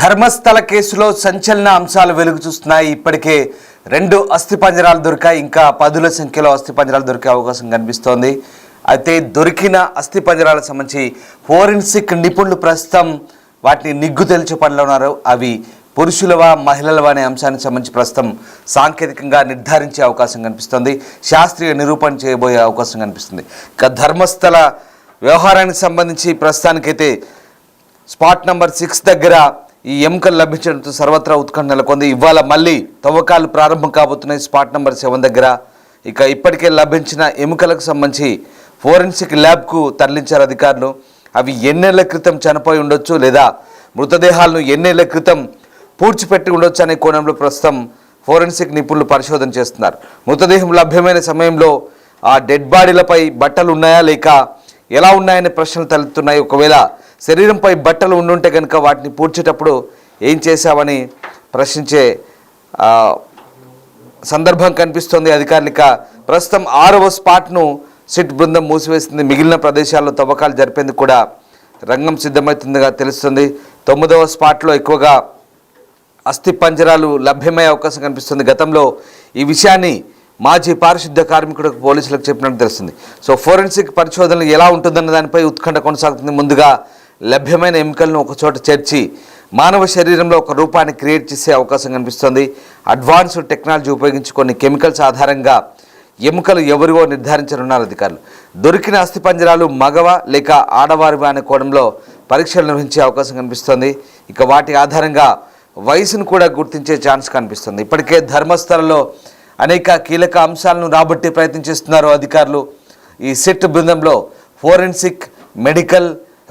ధర్మస్థల కేసులో సంచలన అంశాలు వెలుగు చూస్తున్నాయి. ఇప్పటికే 2 అస్థిపంజరాలు దొరికాయి. ఇంకా 10ల సంఖ్యలో అస్థిపంజరాలు దొరికే అవకాశం కనిపిస్తోంది. అయితే దొరికిన అస్థిపంజరాలకు సంబంధించి ఫోరెన్సిక్ నిపుణులు ప్రస్తుతం వాటిని నిగ్గు తేల్చే పనిలో ఉన్నారు. అవి పురుషులవా మహిళలవా అనే అంశానికి సంబంధించి ప్రస్తుతం సాంకేతికంగా నిర్ధారించే అవకాశం కనిపిస్తుంది. శాస్త్రీయ నిరూపణ చేయబోయే అవకాశం కనిపిస్తుంది. ఇక ధర్మస్థల వ్యవహారానికి సంబంధించి ప్రస్తుతానికైతే స్పాట్ నెంబర్ 6 దగ్గర ఈ ఎముకలు లభించడంతో సర్వత్రా ఉత్కంఠ నెలకొంది. ఇవాళ మళ్ళీ తవ్వకాలు ప్రారంభం కాబోతున్నాయి స్పాట్ నెంబర్ 7 దగ్గర. ఇక ఇప్పటికే లభించిన ఎముకలకు సంబంధించి ఫోరెన్సిక్ ల్యాబ్కు తరలించారు అధికారులు. అవి ఎన్నేళ్ల క్రితం చనిపోయి ఉండొచ్చు లేదా మృతదేహాలను ఎన్నేళ్ల క్రితం పూడ్చిపెట్టి ఉండొచ్చు అనే కోణంలో ప్రస్తుతం ఫోరెన్సిక్ నిపుణులు పరిశోధన చేస్తున్నారు. మృతదేహం లభ్యమైన సమయంలో ఆ డెడ్ బాడీలపై బట్టలు ఉన్నాయా లేక ఎలా ఉన్నాయనే ప్రశ్నలు తలెత్తున్నాయి. ఒకవేళ శరీరంపై బట్టలు ఉండుంటే కనుక వాటిని పూడ్చేటప్పుడు ఏం చేశావని ప్రశ్నించే సందర్భం కనిపిస్తోంది. అధికారులిక ప్రస్తుతం 6వ స్పాట్ను సిట్ బృందం మూసివేసింది. మిగిలిన ప్రదేశాల్లో తవ్వకాలు జరిపేందుకు కూడా రంగం సిద్ధమవుతుందిగా తెలుస్తుంది. 9వ స్పాట్లో ఎక్కువగా అస్థి పంజరాలు లభ్యమయ్యే అవకాశం కనిపిస్తుంది. గతంలో ఈ విషయాన్ని మాజీ పారిశుద్ధ్య కార్మికులకు పోలీసులకు చెప్పినట్టు తెలుస్తుంది. సో ఫోరెన్సిక్ పరిశోధనలు ఎలా ఉంటుందన్న దానిపై ఉత్కంఠ కొనసాగుతుంది. ముందుగా లభ్యమైన ఎముకలను ఒకచోట చేర్చి మానవ శరీరంలో ఒక రూపాన్ని క్రియేట్ చేసే అవకాశం కనిపిస్తుంది. అడ్వాన్స్డ్ టెక్నాలజీ ఉపయోగించి కొన్ని కెమికల్స్ ఆధారంగా ఎముకలు ఎవరివో నిర్ధారించనున్నారు అధికారులు. దొరికిన అస్థిపంజరాలు మగవ లేక ఆడవారివా అనే కోణంలో పరీక్షలు నిర్వహించే అవకాశం కనిపిస్తుంది. ఇక వాటి ఆధారంగా వయసును కూడా గుర్తించే ఛాన్స్ కనిపిస్తుంది. ఇప్పటికే ధర్మస్థలలో అనేక కీలక అంశాలను రాబట్టే ప్రయత్నం చేస్తున్నారు అధికారులు. ఈ సిట్ బృందంలో ఫోరెన్సిక్, మెడికల్,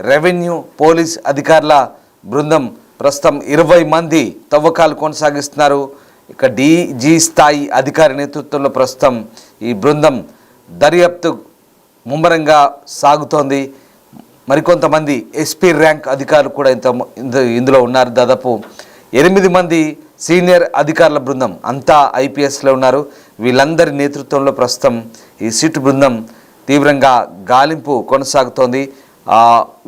రెవెన్యూ, పోలీస్ అధికారుల బృందం ప్రస్తుతం 20 మంది తవ్వకాలు కొనసాగిస్తున్నారు. ఇక డీజీ స్థాయి అధికారి నేతృత్వంలో ప్రస్తుతం ఈ బృందం దర్యాప్తు ముమ్మరంగా సాగుతోంది. మరికొంతమంది ఎస్పీ ర్యాంక్ అధికారులు కూడా ఇందులో ఉన్నారు. దాదాపు 8 మంది సీనియర్ అధికారుల బృందం అంతా ఐపీఎస్లో ఉన్నారు. వీళ్ళందరి నేతృత్వంలో ప్రస్తుతం ఈ సిట్ బృందం తీవ్రంగా గాలింపు కొనసాగుతోంది.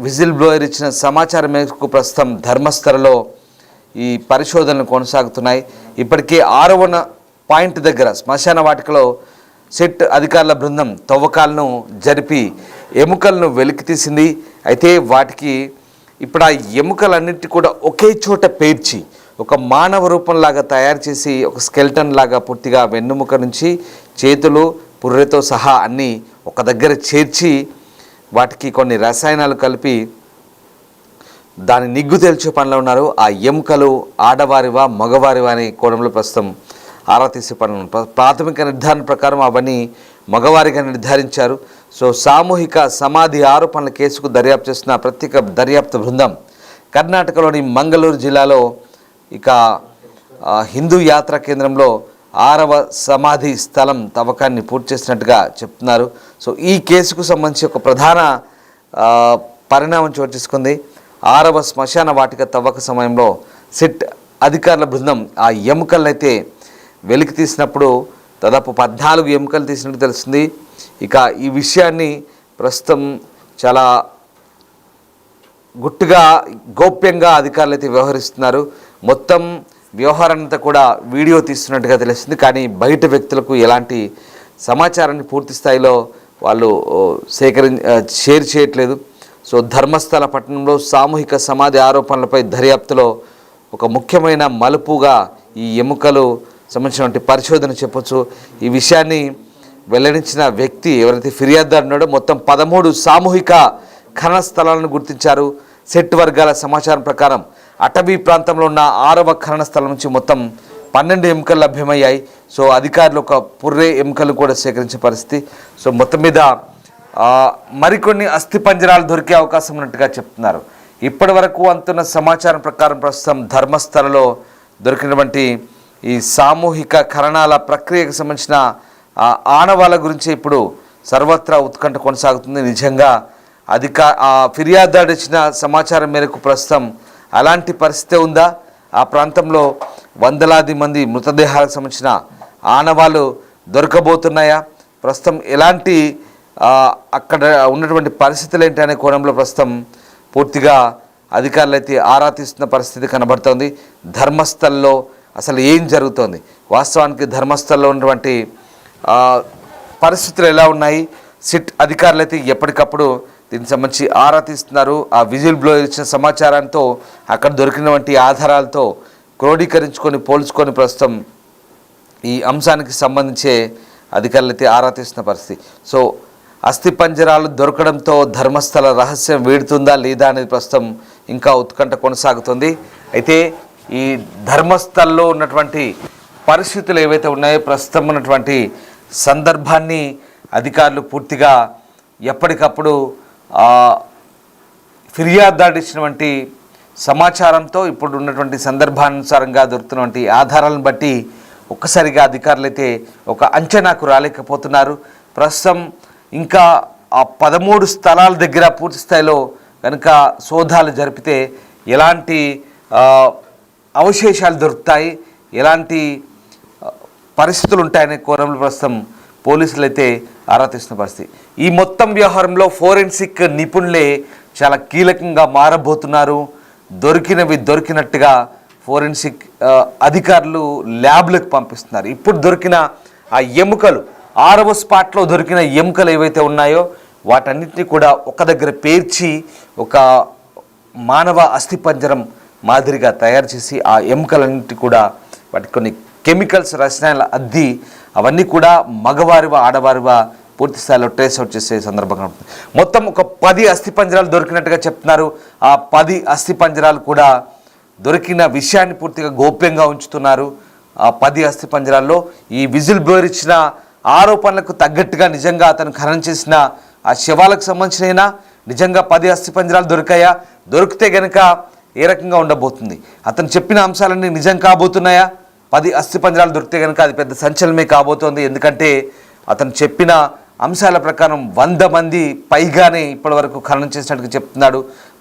విజిల్ బ్లోయర్ ఇచ్చిన సమాచారం మేరకు ప్రస్తుతం ధర్మస్థలలో ఈ పరిశోధనలు కొనసాగుతున్నాయి. ఇప్పటికే 6వ పాయింట్ దగ్గర శ్మశాన వాటికలో సిట్ అధికారుల బృందం తవ్వకాలను జరిపి ఎముకలను వెలికితీసింది. అయితే వాటికి ఇప్పుడు ఆ ఎముకలన్నిటి కూడా ఒకే చోట పేర్చి ఒక మానవ రూపంలాగా తయారు చేసి ఒక స్కెల్టన్ లాగా పూర్తిగా వెన్నుముక నుంచి చేతులు పుర్రెతో సహా అన్నీ ఒక దగ్గర చేర్చి వాటికి కొన్ని రసాయనాలు కలిపి దాని నిగ్గు తేల్చే పనిలో ఉన్నారు. ఆ ఎముకలు ఆడవారివా మగవారివా అనే కోణంలో ప్రస్తుతం ఆరా తీసే పనులు. ప్రాథమిక నిర్ధారణ ప్రకారం అవన్నీ మగవారిగా నిర్ధారించారు. సో సామూహిక సమాధి ఆరోపణల కేసుకు దర్యాప్తు చేస్తున్న ప్రత్యేక దర్యాప్తు బృందం కర్ణాటకలోని మంగళూరు జిల్లాలో ఇక హిందూ యాత్రా కేంద్రంలో 6వ సమాధి స్థలం తవ్వకాన్ని పూర్తి చేసినట్టుగా చెప్తున్నారు. సో ఈ కేసుకు సంబంధించి ఒక ప్రధాన పరిణామం చోటు చేసుకుంది. 6వ శ్మశాన వాటిక తవ్వక సమయంలో సిట్ అధికారుల బృందం ఆ ఎముకలను అయితే వెలికి తీసినప్పుడు దాదాపు 14 ఎముకలు తీసినట్టు తెలుస్తుంది. ఇక ఈ విషయాన్ని ప్రస్తుతం చాలా గుట్టుగా గోప్యంగా అధికారులు అయితే వ్యవహరిస్తున్నారు. మొత్తం వ్యవహారాన్నంతా కూడా వీడియో తీస్తున్నట్టుగా తెలుస్తుంది. కానీ బయట వ్యక్తులకు ఎలాంటి సమాచారాన్ని పూర్తి స్థాయిలో వాళ్ళు షేర్ చేయట్లేదు. సో ధర్మస్థల పట్టణంలో సామూహిక సమాధి ఆరోపణలపై దర్యాప్తులో ఒక ముఖ్యమైన మలుపుగా ఈ ఎముకలు సంబంధించినటువంటి పరిశోధన చెప్పొచ్చు. ఈ విషయాన్ని వెల్లడించిన వ్యక్తి ఎవరైతే ఫిర్యాదుదారు ఉన్నాడో మొత్తం 13 సామూహిక ఖనన స్థలాలను గుర్తించారు. సెట్ వర్గాల సమాచారం ప్రకారం అటవీ ప్రాంతంలో ఉన్న 6వ ఖనన స్థలం నుంచి మొత్తం 12 ఎముకలు లభ్యమయ్యాయి. సో అధికారులు ఒక పుర్రే ఎముకలు కూడా సేకరించే పరిస్థితి. సో మొత్తం మీద మరికొన్ని అస్థిపంజరాలు దొరికే అవకాశం ఉన్నట్టుగా చెప్తున్నారు. ఇప్పటి వరకు అందుతున్న సమాచారం ప్రకారం ప్రస్తుతం ధర్మస్థలలో దొరికినటువంటి ఈ సామూహిక ఖననాల ప్రక్రియకు సంబంధించిన ఆనవాళ్ళ గురించి ఇప్పుడు సర్వత్రా ఉత్కంఠ కొనసాగుతుంది. నిజంగా ఫిర్యాదుదారు ఇచ్చిన సమాచారం మేరకు ప్రస్తుతం అలాంటి పరిస్థితి ఉందా? ఆ ప్రాంతంలో వందలాది మంది మృతదేహాలకు సంబంధించిన ఆనవాళ్ళు దొరకబోతున్నాయా? ప్రస్తుతం ఎలాంటి అక్కడ ఉన్నటువంటి పరిస్థితులు ఏంటి అనే కోణంలో ప్రస్తుతం పూర్తిగా అధికారులు అయితే ఆరా తీస్తున్న పరిస్థితి కనబడుతోంది. ధర్మస్థల్లో అసలు ఏం జరుగుతోంది, వాస్తవానికి ధర్మస్థల్లో ఉన్నటువంటి పరిస్థితులు ఎలా ఉన్నాయి, సిట్ అధికారులు అయితే ఎప్పటికప్పుడు దీనికి సంబంధించి ఆరా తీస్తున్నారు. ఆ విజిల్ బ్లోయర్ ఇచ్చిన సమాచారంతో అక్కడ దొరికినటువంటి ఆధారాలతో క్రోడీకరించుకొని పోల్చుకొని ప్రస్తుతం ఈ అంశానికి సంబంధించే అధికారులు అయితే ఆరా తీస్తున్న పరిస్థితి. సో అస్థిపంజరాలు దొరకడంతో ధర్మస్థల రహస్యం వీడుతుందా లేదా అనేది ప్రస్తుతం ఇంకా ఉత్కంఠ కొనసాగుతుంది. అయితే ఈ ధర్మస్థల్లో ఉన్నటువంటి పరిస్థితులు ఏవైతే ఉన్నాయో, ప్రస్తుతం ఉన్నటువంటి సందర్భాన్ని అధికారులు పూర్తిగా ఎప్పటికప్పుడు ఫిర్యాదు ఇచ్చినటువంటి సమాచారంతో ఇప్పుడు ఉన్నటువంటి సందర్భానుసారంగా దొరుకుతున్నటువంటి ఆధారాలను బట్టి ఒక్కసారిగా అధికారులు అయితే ఒక అంచనాకు రాలేకపోతున్నారు. ప్రస్తుతం ఇంకా ఆ 13 స్థలాల దగ్గర పూర్తి స్థాయిలో కనుక సోదాలు జరిపితే ఎలాంటి అవశేషాలు దొరుకుతాయి, ఎలాంటి పరిస్థితులు ఉంటాయనే కోణంలో ప్రస్తుతం పోలీసులు అయితే ఆరా తీస్తున్న పరిస్థితి. ఈ మొత్తం వ్యవహారంలో ఫోరెన్సిక్ నిపుణులే చాలా కీలకంగా మారబోతున్నారు. దొరికినవి దొరికినట్టుగా ఫోరెన్సిక్ అధికారులు ల్యాబ్లకు పంపిస్తున్నారు. ఇప్పుడు దొరికిన ఆ ఎముకలు, 6వ స్పాట్లో దొరికిన ఎముకలు ఏవైతే ఉన్నాయో వాటన్నిటిని కూడా ఒక దగ్గర పేర్చి ఒక మానవ అస్థిపంజరం మాదిరిగా తయారు చేసి ఆ ఎముకలన్నింటి కూడా వాటికి కొన్ని కెమికల్స్, రసాయనాలు అద్ది అవన్నీ కూడా మగవారివా ఆడవారివా పూర్తి స్థాయిలో ట్రేస్ అవుట్ చేసే సందర్భంగా ఉంటుంది. మొత్తం ఒక 10 అస్థిపంజరాలు దొరికినట్టుగా చెప్తున్నారు. ఆ 10 అస్థిపంజరాలు కూడా దొరికిన విషయాన్ని పూర్తిగా గోప్యంగా ఉంచుతున్నారు. ఆ 10 అస్థిపంజరాల్లో ఈ విజిల్ బ్లోయర్ ఇచ్చిన ఆరోపణలకు తగ్గట్టుగా నిజంగా అతను ఖననం చేసిన ఆ శవాలకు సంబంధించిన నిజంగా 10 అస్థిపంజరాలు దొరికాయా, దొరికితే గనక ఏ రకంగా ఉండబోతుంది, అతను చెప్పిన అంశాలన్నీ నిజం కాబోతున్నాయా, 10 అస్థిపంజరాలు దొరికితే కనుక అది పెద్ద సంచలనమే కాబోతోంది. ఎందుకంటే అతను చెప్పిన అంశాల ప్రకారం 100 మంది పైగానే ఇప్పటి వరకు ఖననం చేసినట్టుగా చెప్తున్నాడు.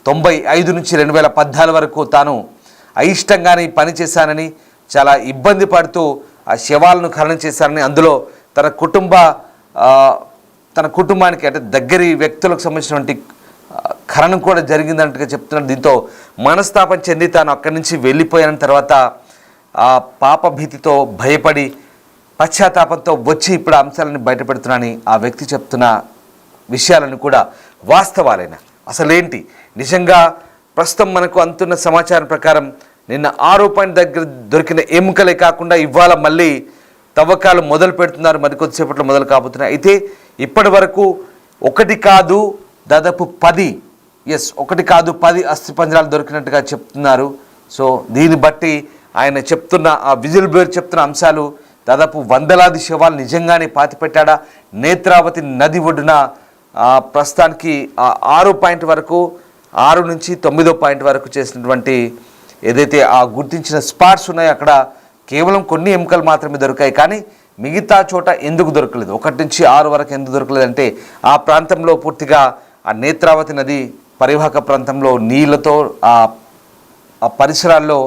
95 నుంచి 2014 వరకు తాను అయిష్టంగానే పని చేశానని, చాలా ఇబ్బంది పడుతూ ఆ శవాలను ఖననం చేశానని, అందులో తన కుటుంబానికి అంటే దగ్గరి వ్యక్తులకు సంబంధించినటువంటి ఖననం కూడా జరిగిందన్నట్టుగా చెప్తున్నాడు. దీంతో మనస్తాపం చెంది తాను అక్కడి నుంచి వెళ్ళిపోయిన తర్వాత ఆ పాప భీతితో భయపడి పశ్చాత్తాపంతో వచ్చి ఇప్పుడు అంశాలను బయటపెడుతున్నానని ఆ వ్యక్తి చెప్తున్న విషయాలను కూడా వాస్తవాలైన అసలేంటి, నిజంగా ప్రస్తుతం మనకు అందుతున్న సమాచారం ప్రకారం నిన్న 6 పాయింట్ దగ్గర దొరికిన ఎముకలే కాకుండా ఇవాళ మళ్ళీ తవ్వకాలు మొదలు పెడుతున్నారు, మరికొద్దిసేపట్లో మొదలు కాబోతున్నాయి. అయితే ఇప్పటి వరకు 1 కాదు దాదాపు 10 అస్థిపంజరాలు దొరికినట్టుగా చెప్తున్నారు. సో దీన్ని బట్టి ఆయన చెప్తున్న ఆ విజిల్ బ్లోయర్ చెప్తున్న అంశాలు దాదాపు 100లాది శవాలు నిజంగానే పాతిపెట్టాడా, నేత్రావతి నది ఒడ్డున ప్రస్తుతానికి 6 పాయింట్ వరకు 6 నుంచి 9వ పాయింట్ వరకు చేసినటువంటి ఏదైతే ఆ గుర్తించిన స్పాట్స్ ఉన్నాయో అక్కడ కేవలం కొన్ని ఎముకలు మాత్రమే దొరికాయి. కానీ మిగతా చోట ఎందుకు దొరకలేదు, 1 నుంచి 6 వరకు ఎందుకు దొరకలేదంటే ఆ ప్రాంతంలో పూర్తిగా ఆ నేత్రావతి నది పరివాహక ప్రాంతంలో నీళ్లతో ఆ పరిసరాల్లో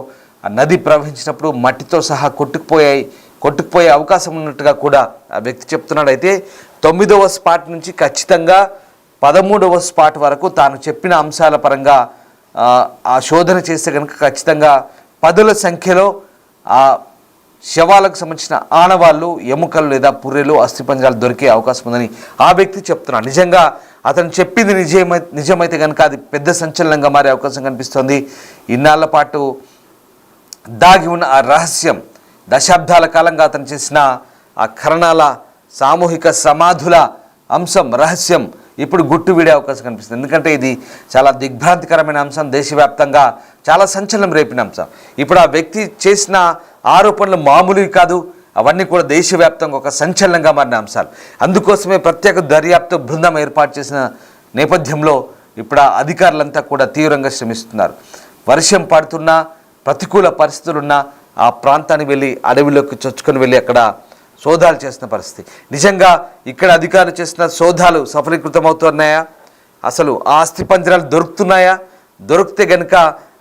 ఆ నది ప్రవహించినప్పుడు మట్టితో సహా కొట్టుకుపోయే అవకాశం ఉన్నట్టుగా కూడా ఆ వ్యక్తి చెప్తున్నాడు. అయితే 9వ స్పాట్ నుంచి ఖచ్చితంగా 13వ స్పాట్ వరకు తాను చెప్పిన అంశాల పరంగా ఆ శోధన చేస్తే కనుక ఖచ్చితంగా 10ల సంఖ్యలో ఆ శవాలకు సంబంధించిన ఆనవాళ్ళు, ఎముకలు లేదా పుర్రెలు, అస్థిపంజరాలు దొరికే అవకాశం ఉందని ఆ వ్యక్తి చెప్తున్నాడు. నిజంగా అతను చెప్పింది నిజమైతే కనుక అది పెద్ద సంచలనంగా మారే అవకాశం కనిపిస్తుంది. ఇన్నాళ్ల పాటు దాగి ఉన్న ఆ రహస్యం, దశాబ్దాల కాలంగా అతను చేసిన ఆ ఖననాల, సామూహిక సమాధుల అంశం, రహస్యం ఇప్పుడు గుట్టు వీడే అవకాశం కనిపిస్తుంది. ఎందుకంటే ఇది చాలా దిగ్భ్రాంతికరమైన అంశం, దేశవ్యాప్తంగా చాలా సంచలనం రేపిన అంశం. ఇప్పుడు ఆ వ్యక్తి చేసిన ఆరోపణలు మామూలువి కాదు, అవన్నీ కూడా దేశవ్యాప్తంగా ఒక సంచలనంగా మారిన అంశాలు. అందుకోసమే ప్రత్యేక దర్యాప్తు బృందం ఏర్పాటు చేసిన నేపథ్యంలో ఇప్పుడు ఆ అధికారులంతా కూడా తీవ్రంగా శ్రమిస్తున్నారు. వర్షం పడుతున్నా, ప్రతికూల పరిస్థితులున్నా ఆ ప్రాంతానికి వెళ్ళి అడవిలోకి చొచ్చుకొని వెళ్ళి అక్కడ సోదాలు చేస్తున్న పరిస్థితి. నిజంగా ఇక్కడ అధికారులు చేసిన సోదాలు సఫలీకృతమవుతున్నాయా, అసలు ఆ అస్థిపంజరాలు దొరుకుతున్నాయా, దొరికితే కనుక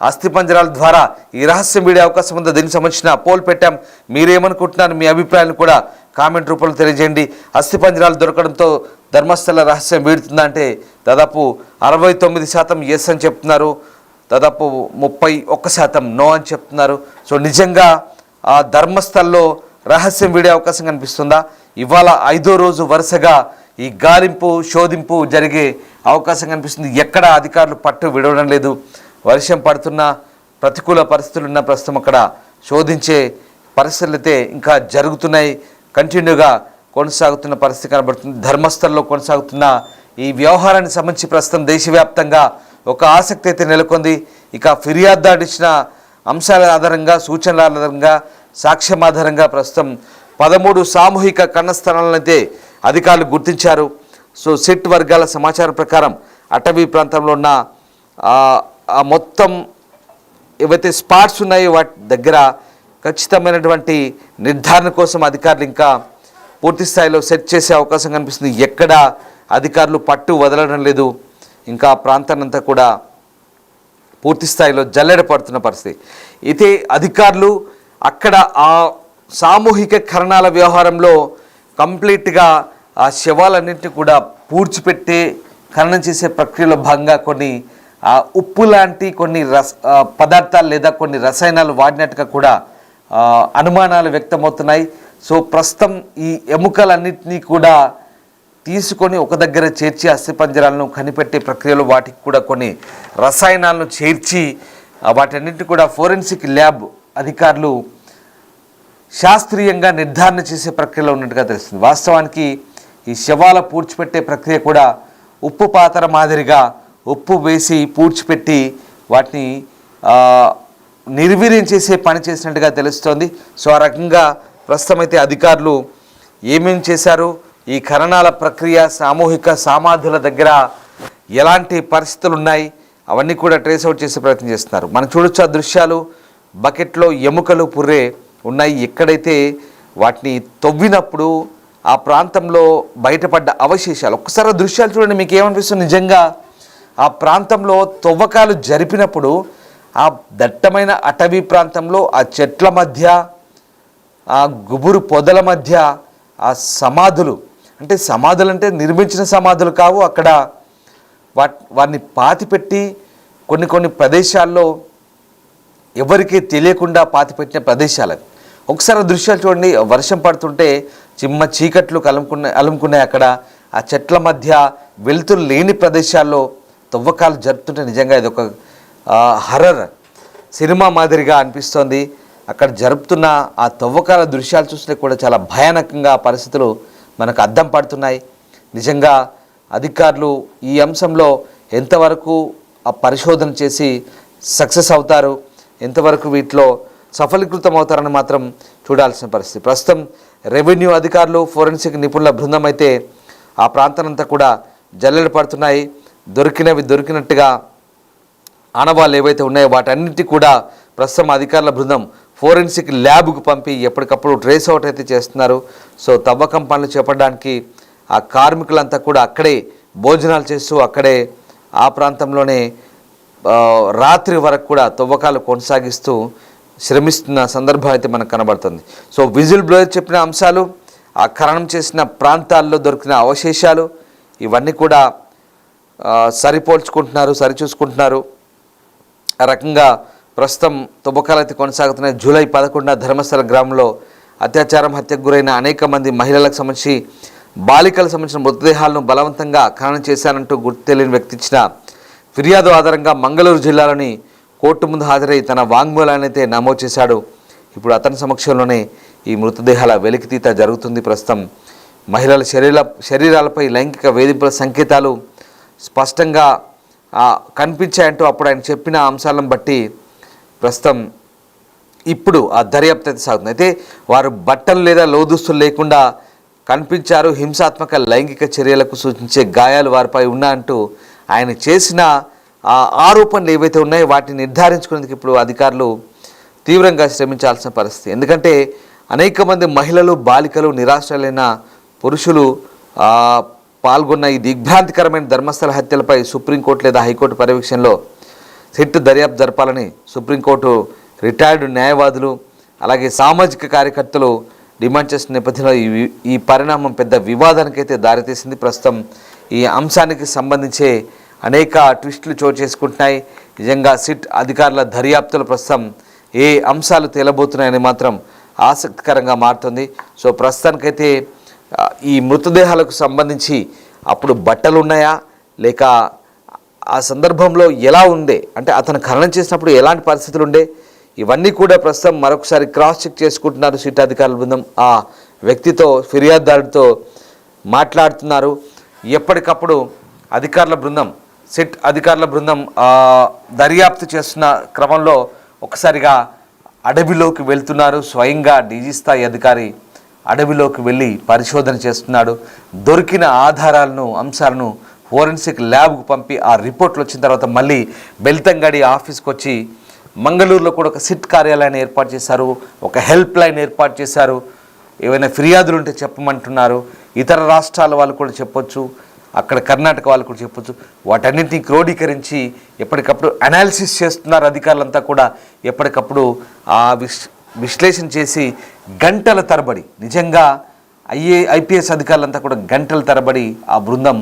అస్థిపంజరాల ద్వారా ఈ రహస్యం వీడే అవకాశం ఉందో, దీనికి సంబంధించిన పోల్ పెట్టాం. మీరేమనుకుంటున్నారు, మీ అభిప్రాయాలను కూడా కామెంట్ రూపంలో తెలియజేయండి. అస్థిపంజరాలు దొరకడంతో ధర్మస్థల రహస్యం వీడుతుందా అంటే దాదాపు 69% ఎస్ అని చెప్తున్నారు. దాదాపు 31% నో అని చెప్తున్నారు. సో నిజంగా ఆ ధర్మస్థల్లో రహస్యం వీడే అవకాశం కనిపిస్తుందా? ఇవాళ 5వ రోజు వరుసగా ఈ గాలింపు శోధింపు జరిగే అవకాశం కనిపిస్తుంది. ఎక్కడ అధికారులు పట్టు విడవడం లేదు. వర్షం పడుతున్న ప్రతికూల పరిస్థితులు ఉన్న ప్రస్తుతం అక్కడ శోధించే పరిస్థితులు అయితే ఇంకా జరుగుతున్నాయి. కంటిన్యూగా కొనసాగుతున్న పరిస్థితి కనబడుతుంది. ధర్మస్థల్లో కొనసాగుతున్న ఈ వ్యవహారానికి సంబంధించి ప్రస్తుతం దేశవ్యాప్తంగా ఒక ఆసక్తి అయితే నెలకొంది. ఇక ఫిర్యాదుదారు ఇచ్చిన అంశాల ఆధారంగా, సూచనల ఆధారంగా, సాక్ష్యం ఆధారంగా ప్రస్తుతం 13 సామూహిక కన్నస్థలాలను అయితే అధికారులు గుర్తించారు. సో సిట్ వర్గాల సమాచారం ప్రకారం అటవీ ప్రాంతంలో ఉన్న మొత్తం ఏవైతే స్పాట్స్ ఉన్నాయో వాటి దగ్గర ఖచ్చితమైనటువంటి నిర్ధారణ కోసం అధికారులు ఇంకా పూర్తి స్థాయిలో సెట్ చేసే అవకాశం కనిపిస్తుంది. ఎక్కడ అధికారులు పట్టు వదలడం లేదు. ఇంకా ప్రాంతాన్నంతా కూడా పూర్తి స్థాయిలో జల్లెడ పడుతున్న పరిస్థితి. అయితే అధికారులు అక్కడ ఆ సామూహిక ఖననాల వ్యవహారంలో కంప్లీట్గా ఆ శవాలన్నింటినీ కూడా పూడ్చిపెట్టి ఖననం చేసే ప్రక్రియలో భాగంగా కొన్ని ఉప్పు లాంటి కొన్ని పదార్థాలు లేదా కొన్ని రసాయనాలు వాడినట్టుగా కూడా అనుమానాలు వ్యక్తమవుతున్నాయి. సో ప్రస్తుతం ఈ ఎముకలన్నింటినీ కూడా తీసుకొని ఒక దగ్గర చేర్చి అస్థిపంజరాలను కనిపెట్టే ప్రక్రియలో వాటికి కూడా కొన్ని రసాయనాలను చేర్చి వాటన్నింటినీ కూడా ఫోరెన్సిక్ ల్యాబ్ అధికారులు శాస్త్రీయంగా నిర్ధారణ చేసే ప్రక్రియలో ఉన్నట్టుగా తెలుస్తుంది. వాస్తవానికి ఈ శవాల పూడ్చిపెట్టే ప్రక్రియ కూడా ఉప్పు పాతర మాదిరిగా ఉప్పు వేసి పూడ్చిపెట్టి వాటిని నిర్వీర్యం చేసే పని చేసినట్టుగా తెలుస్తోంది. సో ఆ రకంగా ప్రస్తుతం అయితే అధికారులు ఏమేం చేశారు, ఈ ఖననాల ప్రక్రియ సామూహిక సమాధుల దగ్గర ఎలాంటి పరిస్థితులు ఉన్నాయి అవన్నీ కూడా ట్రేస్ అవుట్ చేసే ప్రయత్నం చేస్తున్నారు. మనం చూడొచ్చు ఆ దృశ్యాలు. బకెట్లో ఎముకలు పుర్రే ఉన్నాయి. ఎక్కడైతే వాటిని తవ్వినప్పుడు ఆ ప్రాంతంలో బయటపడ్డ అవశేషాలు, ఒక్కసారి దృశ్యాలు చూడండి, మీకు ఏమనిపిస్తుంది? నిజంగా ఆ ప్రాంతంలో తవ్వకాలు జరిపినప్పుడు ఆ దట్టమైన అటవీ ప్రాంతంలో ఆ చెట్ల మధ్య, ఆ గుబురు పొదల మధ్య ఆ సమాధులు, అంటే సమాధులు అంటే నిర్మించిన సమాధులు కావు, అక్కడ వాటిని పాతిపెట్టి కొన్ని ప్రదేశాల్లో ఎవరికీ తెలియకుండా పాతిపెట్టిన ప్రదేశాలు. ఒకసారి దృశ్యాలు చూడండి. వర్షం పడుతుంటే చిమ్మ చీకట్లు అలుముకున్నాయి. అక్కడ ఆ చెట్ల మధ్య వెలుతురు లేని ప్రదేశాల్లో తవ్వకాలు జరుపుతుంటే నిజంగా ఇది ఒక హర్రర్ సినిమా మాదిరిగా అనిపిస్తోంది. అక్కడ జరుపుతున్న ఆ తవ్వకాల దృశ్యాలు చూస్తే కూడా చాలా భయానకంగా పరిస్థితులు మనకు అద్దం పడుతున్నాయి. నిజంగా అధికారులు ఈ అంశంలో ఎంతవరకు ఆ పరిశోధన చేసి సక్సెస్ అవుతారు, ఎంతవరకు వీటిలో సఫలీకృతం అవుతారని మాత్రం చూడాల్సిన పరిస్థితి. ప్రస్తుతం రెవెన్యూ అధికారులు, ఫోరెన్సిక్ నిపుణుల బృందం అయితే ఆ ప్రాంతానంతా కూడా జల్లెడ పడుతున్నాయి. దొరికినట్టుగా ఆనవాళ్ళు ఏవైతే ఉన్నాయో వాటన్నిటి కూడా ప్రస్తుతం అధికారుల బృందం ఫోరెన్సిక్ ల్యాబ్కు పంపి ఎప్పటికప్పుడు ట్రేస్ అవుట్ అయితే చేస్తున్నారు. సో తవ్వకం పనులు చేపట్టడానికి ఆ కార్మికులంతా కూడా అక్కడే భోజనాలు చేస్తూ అక్కడే ఆ ప్రాంతంలోనే రాత్రి వరకు కూడా తవ్వకాలు కొనసాగిస్తూ శ్రమిస్తున్న సందర్భం అయితే మనకు కనబడుతుంది. సో విజిల్ బ్లోయర్ చెప్పిన అంశాలు, ఆ ఖననం చేసిన ప్రాంతాల్లో దొరికిన అవశేషాలు ఇవన్నీ కూడా సరిచూసుకుంటున్నారు. ఆ రకంగా ప్రస్తుతం తవ్వకాలు అయితే కొనసాగుతున్నాయి. జూలై 11న ధర్మస్థల గ్రామంలో అత్యాచారం, హత్యకు గురైన అనేక మంది మహిళలకు సంబంధించి బాలికలకు సంబంధించిన మృతదేహాలను బలవంతంగా ఖననం చేశానంటూ గుర్తు తెలియని వ్యక్తి ఇచ్చిన ఫిర్యాదు ఆధారంగా మంగళూరు జిల్లాలోని కోర్టు ముందు హాజరై తన వాంగ్మూలాన్ని అయితే నమోదు చేశాడు. ఇప్పుడు అతని సమక్షంలోనే ఈ మృతదేహాల వెలికితీత జరుగుతుంది. ప్రస్తుతం మహిళల శరీరాలపై లైంగిక వేధింపుల సంకేతాలు స్పష్టంగా కనిపించాయంటూ అప్పుడు ఆయన చెప్పిన అంశాలను బట్టి ప్రస్తుతం ఇప్పుడు ఆ దర్యాప్తు అయితే సాగుతుంది. అయితే వారు బట్టలు లేదా లోదుస్తులు లేకుండా కనిపించారు, హింసాత్మక లైంగిక చర్యలకు సూచించే గాయాలు వారిపై ఉన్నాయంటూ ఆయన చేసిన ఆరోపణలు ఏవైతే ఉన్నాయో వాటిని నిర్ధారించుకునేందుకు ఇప్పుడు అధికారులు తీవ్రంగా శ్రమించాల్సిన పరిస్థితి. ఎందుకంటే అనేక మంది మహిళలు, బాలికలు, నిరాశ్రయులైన పురుషులు పాల్గొన్న ఈ దిగ్భ్రాంతికరమైన ధర్మస్థల హత్యలపై సుప్రీంకోర్టు లేదా హైకోర్టు పర్యవేక్షణలో సిట్ దర్యాప్తు జరపాలని సుప్రీంకోర్టు రిటైర్డ్ న్యాయవాదులు అలాగే సామాజిక కార్యకర్తలు డిమాండ్ చేస్తున్న నేపథ్యంలో ఈ పరిణామం పెద్ద వివాదానికైతే దారితీసింది. ప్రస్తుతం ఈ అంశానికి సంబంధించే అనేక ట్విస్టులు చోటు చేసుకుంటున్నాయి. నిజంగా సిట్ అధికారుల దర్యాప్తులో ప్రస్తుతం ఏ అంశాలు తేలబోతున్నాయని మాత్రం ఆసక్తికరంగా మారుతుంది. సో ప్రస్తుతానికైతే ఈ మృతదేహాలకు సంబంధించి అప్పుడు బట్టలు ఉన్నాయా లేక ఆ సందర్భంలో ఎలా ఉండే, అంటే అతను ఖననం చేసినప్పుడు ఎలాంటి పరిస్థితులు ఉండే, ఇవన్నీ కూడా ప్రస్తుతం మరొకసారి క్రాస్ చెక్ చేసుకుంటున్నారు సిట్ అధికారుల బృందం. ఆ వ్యక్తితో, ఫిర్యాదుదారుడితో మాట్లాడుతున్నారు. ఎప్పటికప్పుడు అధికారుల బృందం, సిట్ అధికారుల బృందం దర్యాప్తు చేస్తున్న క్రమంలో ఒకసారిగా అడవిలోకి వెళ్తున్నారు. స్వయంగా డీజీ స్థాయి అధికారి అడవిలోకి వెళ్ళి పరిశోధన చేస్తున్నాడు. దొరికిన ఆధారాలను, అంశాలను ఫోరెన్సిక్ ల్యాబ్కు పంపి ఆ రిపోర్ట్లు వచ్చిన తర్వాత మళ్ళీ బెల్తంగడి ఆఫీస్కి వచ్చి మంగళూరులో కూడా ఒక సిట్ కార్యాలయాన్ని ఏర్పాటు చేశారు, ఒక హెల్ప్ లైన్ ఏర్పాటు చేశారు. ఏవైనా ఫిర్యాదులు ఉంటే చెప్పమంటున్నారు. ఇతర రాష్ట్రాల వాళ్ళు కూడా చెప్పొచ్చు, అక్కడ కర్ణాటక వాళ్ళు కూడా చెప్పొచ్చు. వాటన్నింటినీ క్రోడీకరించి ఎప్పటికప్పుడు అనాలిసిస్ చేస్తున్నారు అధికారులంతా కూడా. ఎప్పటికప్పుడు ఆ విశ్లేషణ చేసి గంటల తరబడి, నిజంగా ఐపీఎస్ అధికారులంతా కూడా గంటల తరబడి ఆ బృందం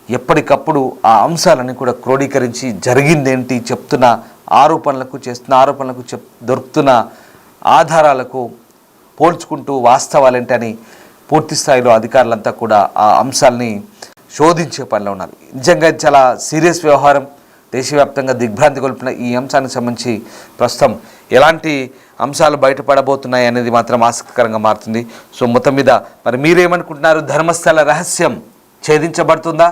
ఎప్పటికప్పుడు ఆ అంశాలన్నీ కూడా క్రోడీకరించి జరిగిందేంటి, చెప్తున్న ఆరోపణలకు, చేస్తున్న ఆరోపణలకు, దొరుకుతున్న ఆధారాలకు పోల్చుకుంటూ వాస్తవాలేంటని పూర్తి స్థాయిలో అధికారులంతా కూడా ఆ అంశాలని శోధించే పనిలో ఉన్నారు. నిజంగా చాలా సీరియస్ వ్యవహారం. దేశవ్యాప్తంగా దిగ్భ్రాంతి గొల్పిన ఈ అంశానికి సంబంధించి ప్రస్తుతం ఎలాంటి అంశాలు బయటపడబోతున్నాయి అనేది మాత్రం ఆసక్తికరంగా మారుతుంది. సో మొత్తం మీద మరి మీరేమనుకుంటున్నారు? ధర్మస్థల రహస్యం ఛేదించబడుతుందా?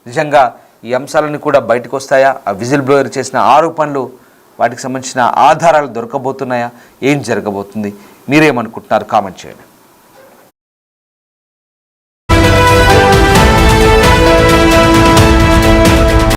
నిజంగా ఈ అంశాలన్నీ కూడా బయటకు వస్తాయా? ఆ విజిల్ బ్లోయర్ చేసిన ఆరోపణలు, వాటికి సంబంధించిన ఆధారాలు దొరకబోతున్నాయా? ఏం జరగబోతుంది? మీరేమనుకుంటున్నారు? కామెంట్ చేయండి.